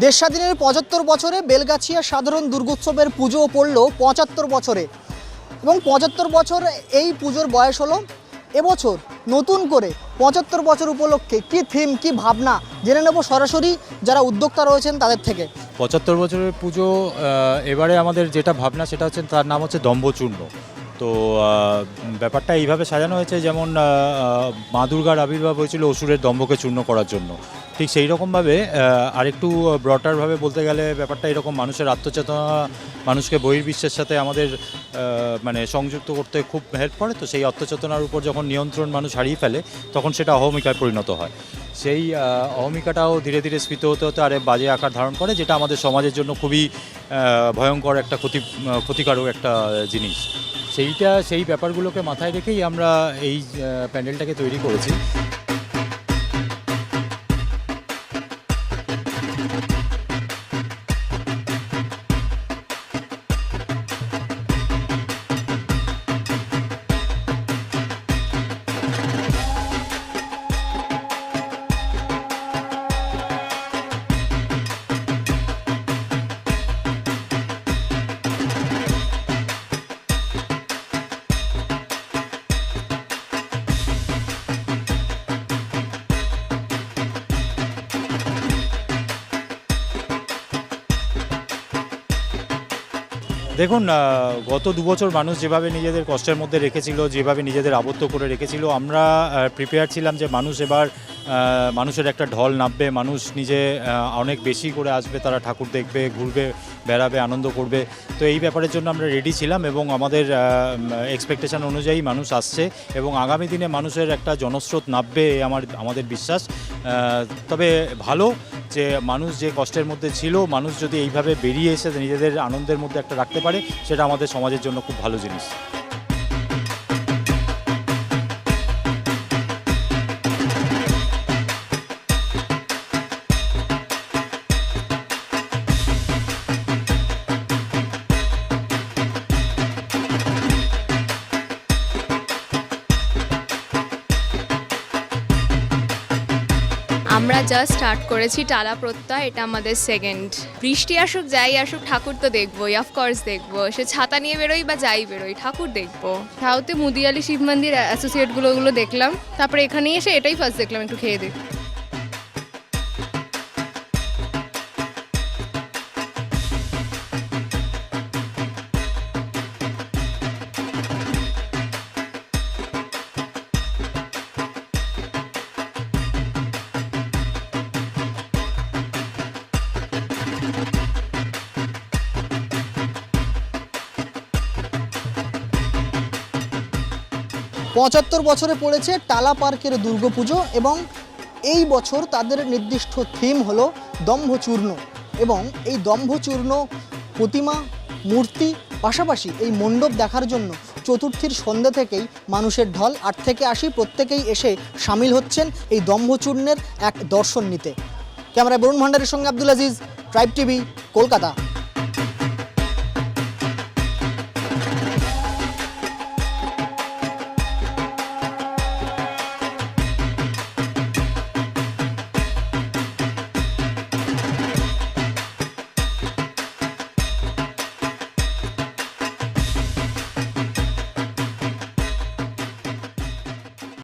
দেশ স্বাধীনের ৭৫ বছরে বেলগাছিয়া সাধারণ দুর্গোৎসবের পুজো পড়ল ৭৫ বছরে, এবং ৭৫ বছর এই পুজোর বয়স হলো। এবছর নতুন করে ৭৫ বছর উপলক্ষে কি থিম, কি ভাবনা জেনে নেব সরাসরি যারা উদ্যোক্তা রয়েছেন তাদের থেকে। ৭৫ বছরের পুজো এবারে আমাদের যেটা ভাবনা সেটা হচ্ছে, তার নাম হচ্ছে দম্ভচূর্ণ। তো ব্যাপারটা এইভাবে সাজানো হয়েছে, যেমন মা দুর্গার আবির্ভাব হয়েছিল অসুরের দম্ভকে চূর্ণ করার জন্য, ঠিক সেই রকমভাবে আরেকটু ব্রডারভাবে বলতে গেলে ব্যাপারটা এরকম, মানুষের আত্মচেতনা মানুষকে বহির্বিশ্বের সাথে আমাদের মানে সংযুক্ত করতে খুব হেল্প করে। তো সেই আত্মচেতনার উপর যখন নিয়ন্ত্রণ মানুষ হারিয়ে ফেলে তখন সেটা অহমিকায় পরিণত হয়। সেই অহমিকাটাও ধীরে ধীরে স্ফীত হতে হতে আরে বাজে আকার ধারণ করে, যেটা আমাদের সমাজের জন্য খুবই ভয়ঙ্কর একটা ক্ষতিকারক একটা জিনিস। সেই ব্যাপারগুলোকে মাথায় রেখেই আমরা এই প্যান্ডেলটাকে তৈরি করেছি। দেখুন, গত 2 বছর মানুষ যেভাবে নিজেদের কষ্টের মধ্যে রেখেছিল, যেভাবে নিজেদের আবদ্ধ করে রেখেছিল, আমরা প্রিপেয়ার ছিলাম যে মানুষ এবার মানুষের একটা ঢল নামবে, মানুষ নিজে অনেক বেশি করে আসবে, তারা ঠাকুর দেখবে, ঘুরবে, বেড়াবে, আনন্দ করবে। তো এই ব্যাপারের জন্য আমরা রেডি ছিলাম এবং আমাদের এক্সপেকটেশন অনুযায়ী মানুষ আসছে এবং আগামী দিনে মানুষের একটা জনস্রোত নামবে আমাদের বিশ্বাস। তবে ভালো যে মানুষ যে কষ্টের মধ্যে ছিল, মানুষ যদি এইভাবে বেরিয়ে এসে নিজেদের আনন্দের মধ্যে একটা রাখতে পারে, সেটা আমাদের সমাজের জন্য খুব ভালো জিনিস। আমরা জাস্ট স্টার্ট করেছি টালা প্রত্যয়, এটা আমাদের সেকেন্ড। বৃষ্টি আসুক যাই আসুক ঠাকুর তো দেখবোই, অফকোর্স দেখবো। সে ছাতা নিয়ে বেরোই বা যাই বেরোই, ঠাকুর দেখবো। সাউথে মুদিয়ালি শিব মন্দির অ্যাসোসিয়েটগুলো দেখলাম, তারপরে এখানে এসে এটাই ফার্স্ট দেখলাম, একটু খেয়ে দিই। ৭৫ বছরে পড়েছে টালা পার্কের দুর্গাপুজো, এবং এই বছর তাদের নির্দিষ্ট থিম হলো দম্ভচূর্ণ। এবং এই দম্ভচূর্ণ প্রতিমা, মূর্তি, পাশাপাশি এই মণ্ডপ দেখার জন্য চতুর্থীর সন্ধ্যা থেকেই মানুষের ঢল। ৮ থেকে ৮০ প্রত্যেকেই এসে সামিল হচ্ছেন এই দম্ভচূর্ণের এক দর্শন নিতে। ক্যামেরায় বরুণ ভান্ডারের সঙ্গে আব্দুল আজিজ, ট্রাইব টিভি, কলকাতা।